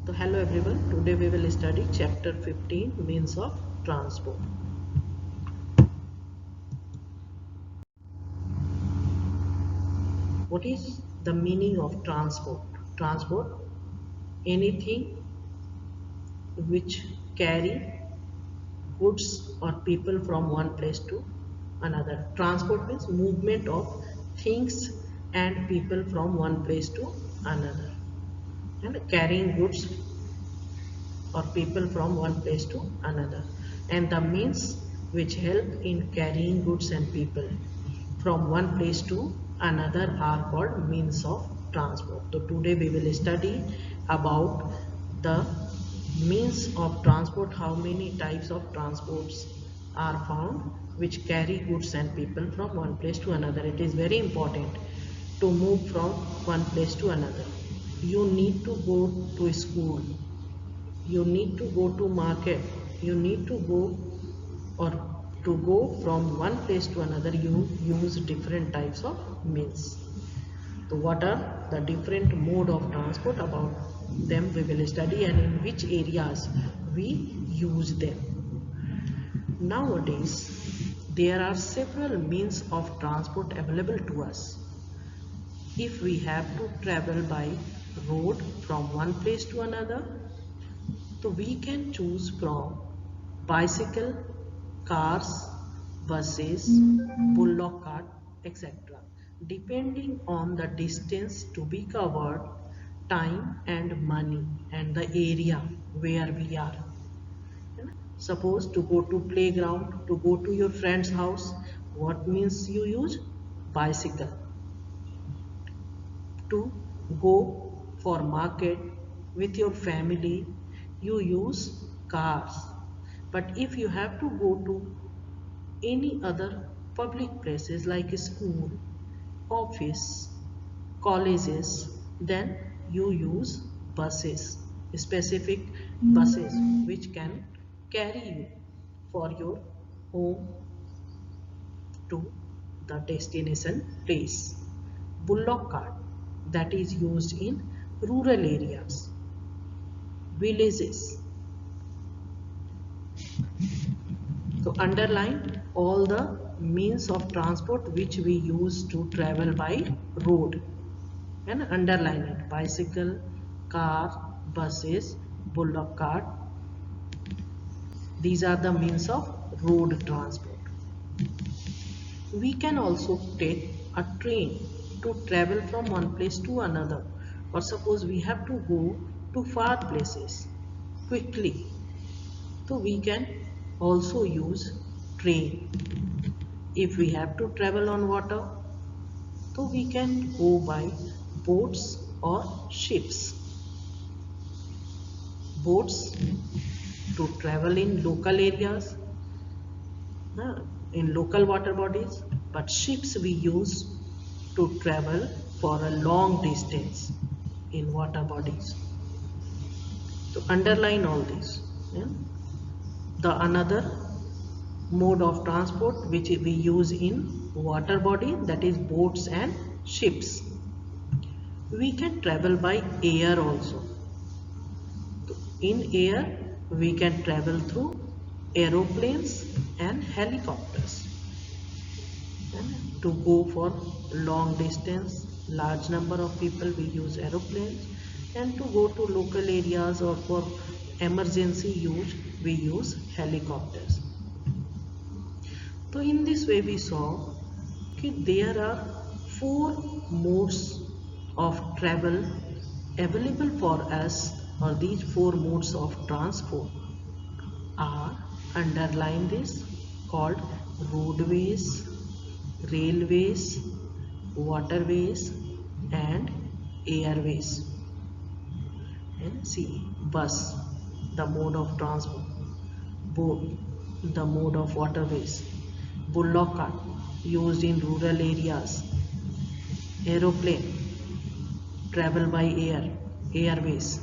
So hello everyone, today we will study chapter 15 means of transport. What is the meaning of transport? Transport, anything which carry goods or people from one place to another. Transport means movement of things and people from one place to another. And carrying goods or people from one place to another, and the means which help in carrying goods and people from one place to another are called means of transport. So today we will study about the means of transport, how many types of transports are found which carry goods and people from one place to another. It is very important to move from one place to another. You need to go to school, you need to go to market, you need to go, or to go from one place to another you use different types of means. So what are the different mode of transport? About them we will study, and in which areas we use them. Nowadays there are several means of transport available to us. If we have to travel by road from one place to another, so we can choose from bicycle, cars, buses, bullock cart, etc. Depending on the distance to be covered, time and money, and the area where we are. Suppose to go to playground, to go to your friend's house, what means you use? Bicycle. To go for market with your family, you use cars. But if you have to go to any other public places like school, office, colleges, then you use buses, specific buses which can carry you for your home to the destination place. Bullock cart, that is used in rural areas, villages. So underline all the means of transport which we use to travel by road, and underline it: bicycle, car, buses, bullock cart. These are the means of road transport. We can also take a train to travel from one place to another, or suppose we have to go to far places quickly, so we can also use train. If we have to travel on water, so we can go by boats or ships. Boats to travel in local areas, uh, in local water bodies, but ships we use to travel for a long distance in water bodies. So underline all these. Yeah. The another mode of transport which we use in water body, that is boats and ships. We can travel by air also. In air we can travel through aeroplanes and helicopters. And to go for long distance, large number of people, we use aeroplanes, and to go to local areas or for emergency use we use helicopters. So in this way we saw that there are four modes of travel available for us, or these four modes of transport are, underline this, called roadways, railways, waterways and airways. And see, bus, the mode of transport; boat, the mode of waterways; bullock cart, used in rural areas; aeroplane, travel by air, airways;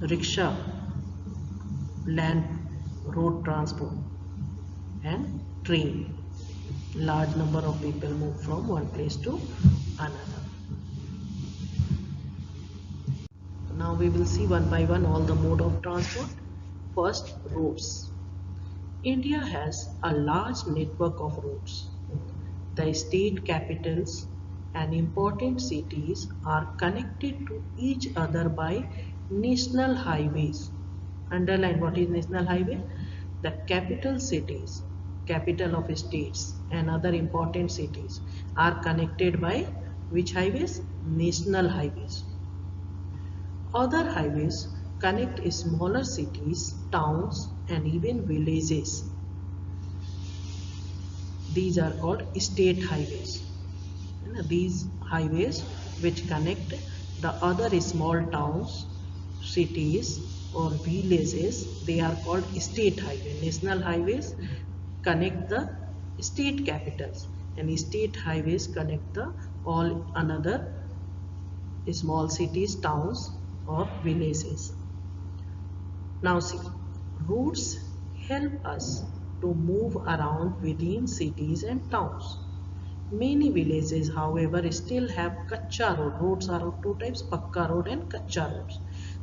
rickshaw, land road transport; and train, large number of people move from one place to another. Now we will see one by one all the mode of transport. First, roads. India has a large network of roads. The state capitals and important cities are connected to each other by national highways. Underline what is national highway? The capital cities, capital of states, and other important cities are connected by which highways? National highways. Other highways connect smaller cities, towns, and even villages. These are called state highways. These highways which connect the other small towns, cities, or villages, they are called state highway. National highways connect the state capitals, and state highways connect the all another small cities, towns, or villages. Now see, routes help us to move around within cities and towns. Many villages, however, still have kacha road. Roads are of two types, pakka road and kacha roads.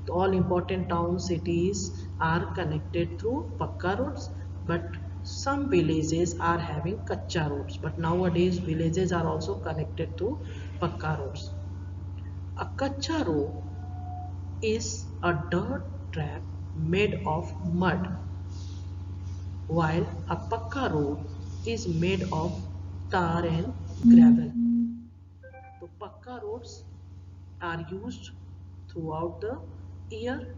So all important towns, cities are connected through pakka roads, but some villages are having kacha roads. But nowadays, villages are also connected through pakka roads. A kacha road is a dirt track made of mud, while a pakka road is made of tar and gravel. So Pakka roads are used throughout the year.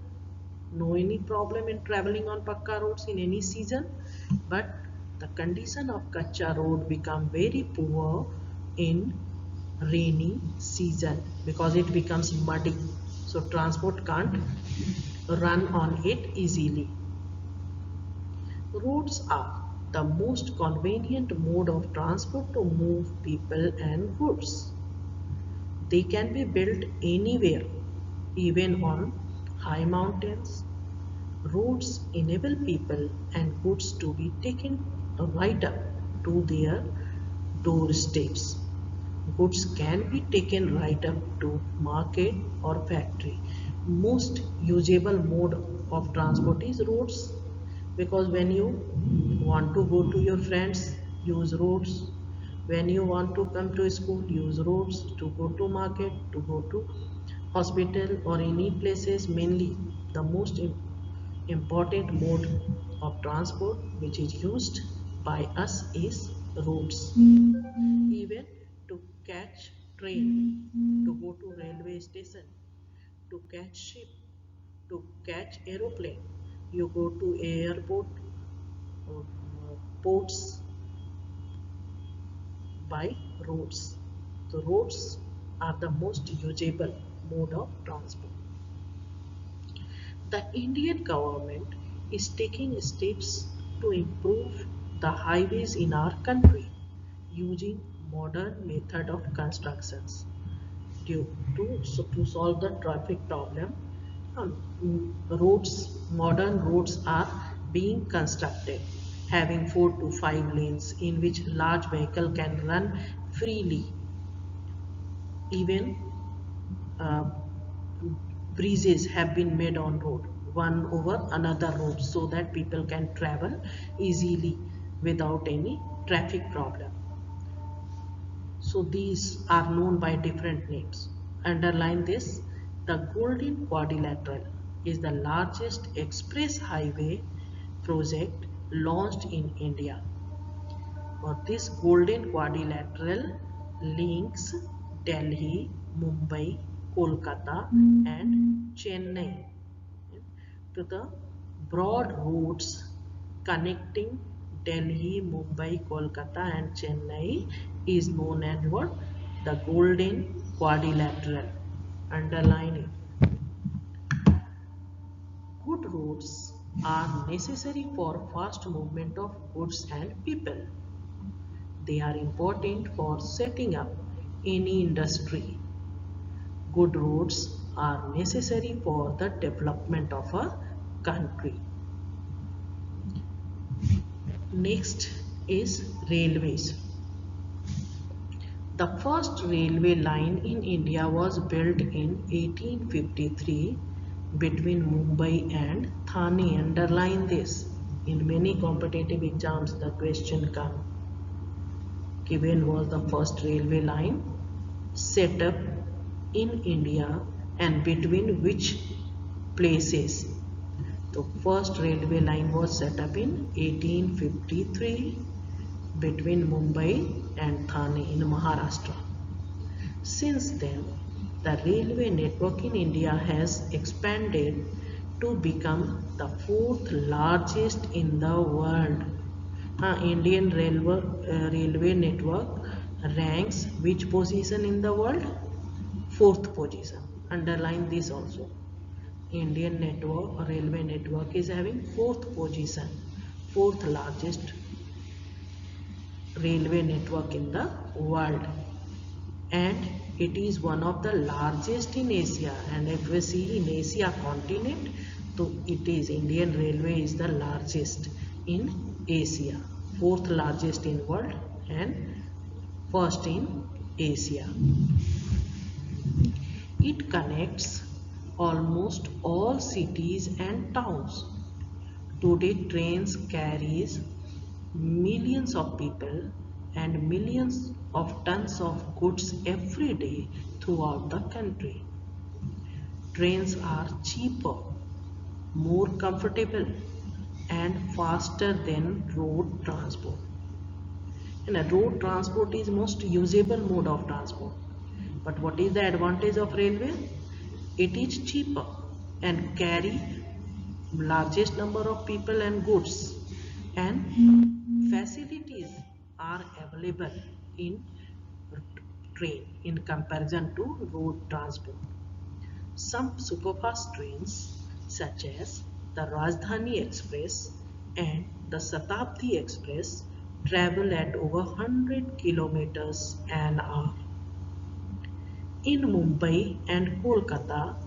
No any problem in traveling on Pakka roads in any season. But the condition of Kacha road become very poor in rainy season because it becomes muddy. So transport can't run on it easily. Roads are the most convenient mode of transport to move people and goods. They can be built anywhere, even on high mountains. Roads enable people and goods to be taken right up to their doorsteps. Goods can be taken right up to market or factory. Most usable mode of transport is roads, because when you want to go to your friends, use roads. When you want to come to school, use roads. To go to market, to go to hospital or any places, mainly the most important mode of transport which is used by us is roads. Even to catch train, to go to railway station, to catch ship, to catch aeroplane, you go to airport or ports by roads. The roads are the most usable mode of transport. The Indian government is taking steps to improve the highways in our country using modern method of constructions. To solve the traffic problem, modern roads are being constructed, having 4 to 5 lanes in which large vehicle can run freely. Even uh, bridges have been made on road, one over another road, so that people can travel easily without any traffic problem. So these are known by different names. Underline this. The Golden Quadrilateral is the largest express highway project launched in India. Or this Golden Quadrilateral links Delhi, Mumbai, Kolkata and Chennai to the broad routes connecting Delhi, Mumbai, Kolkata and Chennai is known as what? The Golden Quadrilateral. Underline it. Good roads are necessary for fast movement of goods and people. They are important for setting up any industry. Good roads are necessary for the development of a country. Next is railways. The first railway line in India was built in 1853 between Mumbai and Thane. Underline this. In many competitive exams, the question come. When was the first railway line set up in India and between which places? The first railway line was set up in 1853 between Mumbai and Thane in Maharashtra. Since then, the railway network in India has expanded to become the fourth largest in the world. Indian railway network ranks which position in the world? Fourth position. Underline this also. Indian network railway network is having fourth position, fourth largest railway network in the world, and it is one of the largest in Asia. And if we see in Asia continent, so it is Indian Railway is the largest in Asia, fourth largest in world and first in Asia. It connects almost all cities and towns. Today trains carries millions of people and millions of tons of goods every day throughout the country. Trains are cheaper, more comfortable and faster than road transport. And a road transport is most usable mode of transport. But what is the advantage of railway? It is cheaper and carry largest number of people and goods, and facilities are available in train in comparison to road transport. Some superfast trains such as the Rajdhani Express and the Shatabdi Express travel at over 100 kilometers an hour. In Mumbai and Kolkata,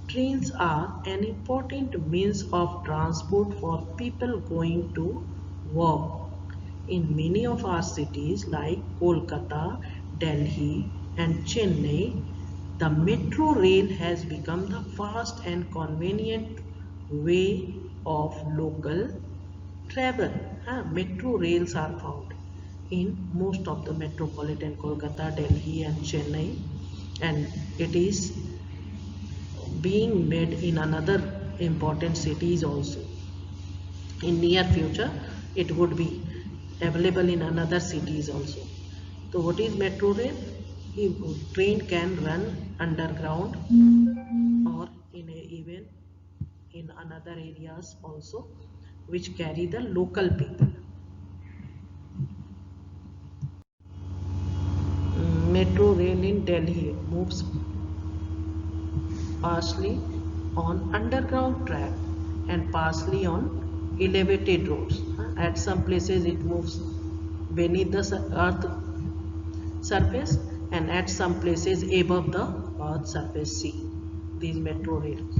trains are an important means of transport for people going to work. In many of our cities like Kolkata, Delhi, and Chennai, the metro rail has become the fast and convenient way of local travel. Metro rails are found in most of the metropolitan Kolkata, Delhi, and Chennai, and it is being made in another important cities also. In near future, it would be available in another cities also. So what is metro rail? A train can run underground or even in another areas also, which carry the local people. Metro rail in Delhi moves partially on underground track and partially on elevated roads. At some places it moves beneath the earth surface, and at some places above the earth surface. See these metro rails.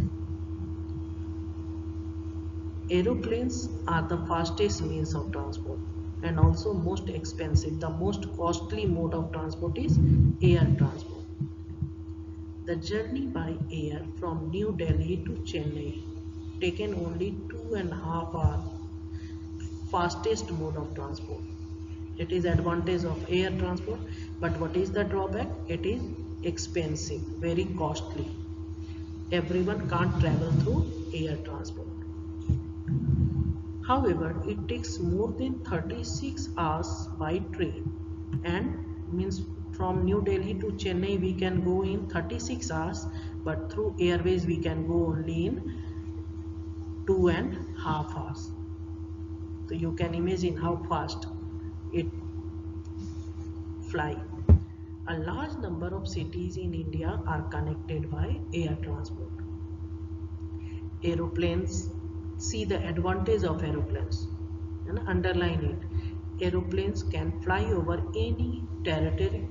Aeroplanes are the fastest means of transport and also most expensive. The most costly mode of transport is air transport. The journey by air from New Delhi to Chennai taken only 2.5 hours, fastest mode of transport. It is advantage of air transport, but what is the drawback? It is expensive, very costly. Everyone can't travel through air transport. However, it takes more than 36 hours by train, and means from New Delhi to Chennai we can go in 36 hours, but through airways we can go only in 2.5 hours. So you can imagine how fast it fly. A large number of cities in India are connected by air transport. Aeroplanes, see the advantage of aeroplanes and underline it. Aeroplanes can fly over any territory,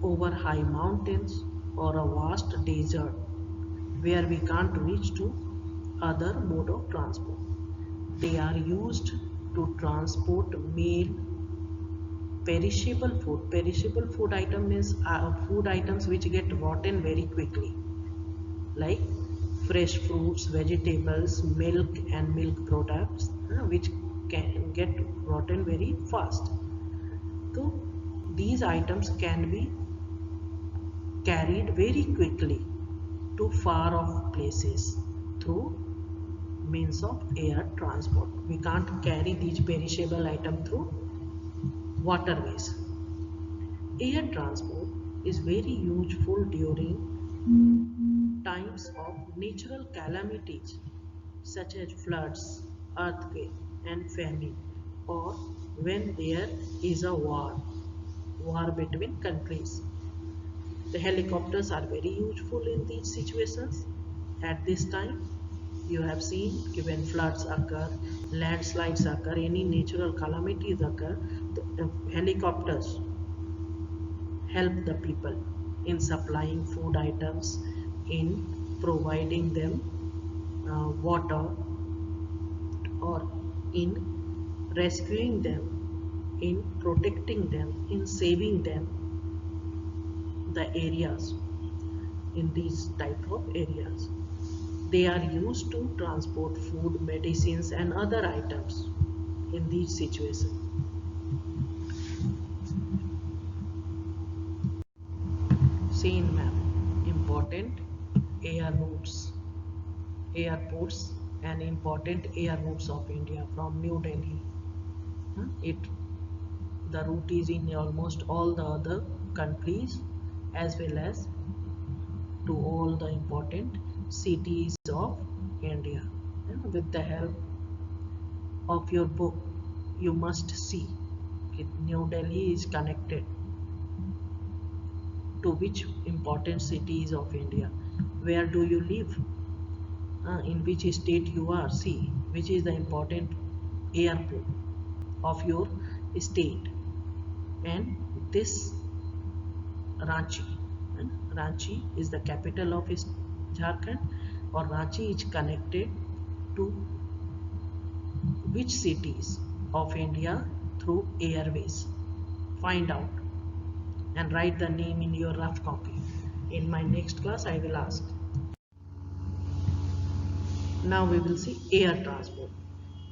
over high mountains or a vast desert where we can't reach to other mode of transport. They are used to transport mail, perishable food. Perishable food item means food items which get rotten very quickly, like fresh fruits, vegetables, milk and milk products, which can get rotten very fast. So these items can be carried very quickly to far off places through means of air transport. We can't carry these perishable items through waterways. Air transport is very useful during times of natural calamities such as floods, earthquake and famine, or when there is a war between countries. The helicopters are very useful in these situations. At this time, you have seen when floods occur, landslides occur, any natural calamities occur, the helicopters help the people in supplying food items, in providing them water, or in rescuing them, in protecting them, in saving them the areas in these type of areas. They are used to transport food, medicines and other items in these situations. See in map, important air routes, airports and important air routes of India from New Delhi. It the route is in almost all the other countries as well as to all the important cities of India. With the help of your book, you must see New Delhi is connected to which important cities of India. Where do you live? In which state you are? See which is the important airport of your state. And this Ranchi. Ranchi is the capital of Jharkhand, or Ranchi is connected to which cities of India through airways. Find out and write the name in your rough copy. In my next class I will ask. Now we will see air transport.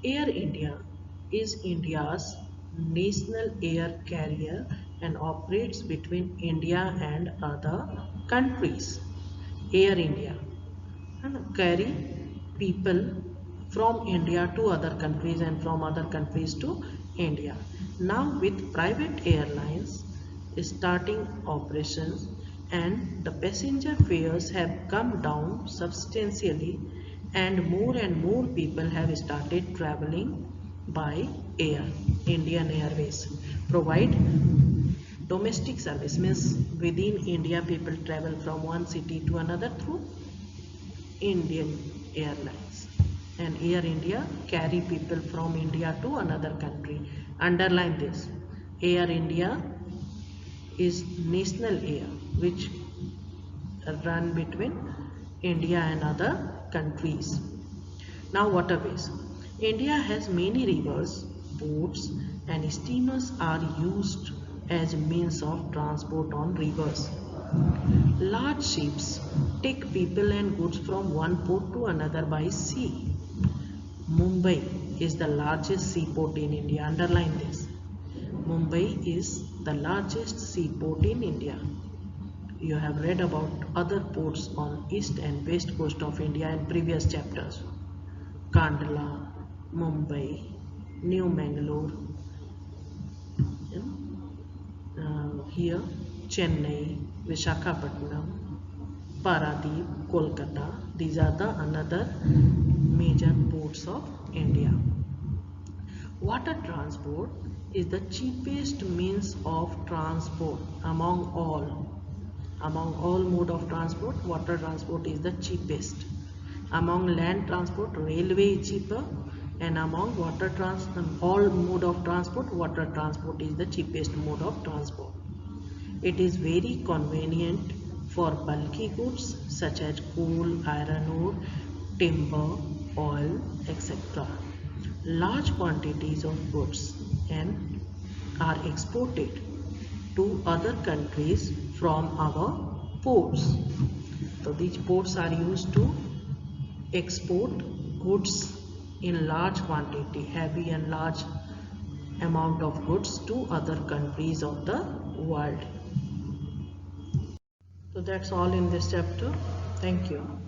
Air India is India's national air carrier and operates between India and other countries. Air India carry people from India to other countries and from other countries to India. Now with private airlines starting operations and the passenger fares have come down substantially, and more people have started traveling by air. Indian Airways provide domestic service, means within India people travel from one city to another through Indian Airlines, and Air India carry people from India to another country. Underline this, Air India is national air which run between India and other countries. Now waterways. India has many rivers, ports and steamers are used as means of transport on rivers. Large ships take people and goods from one port to another by sea. Mumbai is the largest seaport in India. Underline this. Mumbai is the largest seaport in India. You have read about other ports on east and west coast of India in previous chapters. Kandla, Mumbai, New Mangalore, here Chennai, Visakhapatnam, Paradip, Kolkata. These are the another major ports of India. Water transport is the cheapest means of transport among all. Among all mode of transport, water transport is the cheapest. Among land transport, railway is cheaper, and among all mode of transport, water transport is the cheapest mode of transport. It is very convenient for bulky goods such as coal, iron ore, timber, oil, etc. Large quantities of goods and are exported to other countries from our ports. So these ports are used to export goods in large quantity, heavy and large amount of goods to other countries of the world. So that's all in this chapter. Thank you.